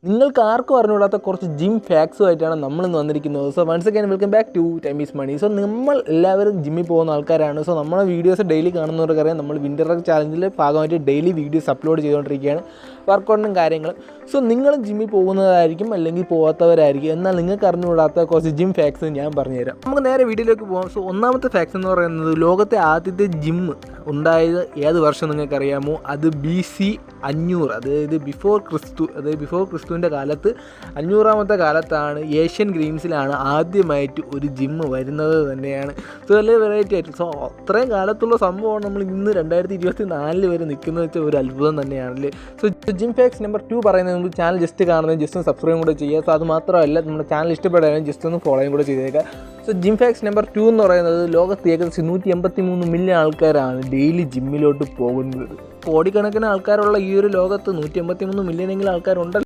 നിങ്ങൾക്ക് ആർക്കും അറിഞ്ഞുകൂടാത്ത കുറച്ച് ജിം ഫാക്സുമായിട്ടാണ് നമ്മളിന്ന് വന്നിരിക്കുന്നത്. So once again welcome back to time is money. So നമ്മൾ എല്ലാവരും ജിമ്മിൽ പോകുന്ന ആൾക്കാരാണ്. സോ നമ്മളെ വീഡിയോസ് ഡെയിലി കാണുന്നവർക്കറിയാം, നമ്മൾ വിൻ്റർ ചാലഞ്ചിൽ ഭാഗമായിട്ട് ഡെയിലി വീഡിയോസ് അപ്ലോഡ് ചെയ്തുകൊണ്ടിരിക്കുകയാണ്, വർക്കൗട്ടും കാര്യങ്ങളും. സോ നിങ്ങളും ജിമ്മിൽ പോകുന്നതായിരിക്കും അല്ലെങ്കിൽ പോകാത്തവരായിരിക്കും, എന്നാൽ നിങ്ങൾക്ക് അറിഞ്ഞുകൂടാത്ത കുറച്ച് ജിം ഫാക്സ് ഞാൻ പറഞ്ഞുതരാം. നമുക്ക് നേരെ വീഡിയോയിലേക്ക് പോകാം. സോ ഒന്നാമത്തെ ഫാക്സ് എന്ന് പറയുന്നത്, ലോകത്തെ ആദ്യത്തെ ജിം ഉണ്ടായത് ഏത് വർഷം നിങ്ങൾക്കറിയാമോ? അത് BC 500, അതായത് ബിഫോർ ക്രിസ്തുവിൻ്റെ കാലത്ത് 500-ാമത്തെ കാലത്താണ് ഏഷ്യൻ ഗെയിംസിലാണ് ആദ്യമായിട്ട് ഒരു ജിം വരുന്നത് തന്നെയാണ്. സോ വലിയ വെറൈറ്റി ആയിട്ട്. സോ അത്രയും കാലത്തുള്ള സംഭവമാണ് നമ്മൾ ഇന്ന് 2024 വരെ നിൽക്കുന്നത് വെച്ചാൽ ഒരു അത്ഭുതം തന്നെയാണല്ലേ. സോ ജിം ഫാക്സ് നമ്പർ 2 പറയുന്നത് മുമ്പ് ചാനൽ ജസ്റ്റ് കാണുന്നത് ജസ്റ്റ് ഒന്ന് സബ്സ്ക്രൈബ് കൂടെ ചെയ്യുക. സോ അത് മാത്രമല്ല, നമ്മുടെ ചാനൽ ഇഷ്ടപ്പെടാനും ജസ്റ്റ് ഒന്ന് ഫോളോയും കൂടെ ചെയ്തേക്കുക. സോ ജിം ഫാക്സ് നമ്പർ 2 എന്ന് പറയുന്നത്, ലോകത്ത് ഏകദേശം 183 മില്യൺ ആൾക്കാരാണ് ഡെയിലി ജിമ്മിലോട്ട് പോകുന്നത്. കോടിക്കണക്കിന് ആൾക്കാരുള്ള ഈ ഒരു ലോകത്ത് 183 മില്യണെങ്കിലും ആൾക്കാരുണ്ടല്ലോ.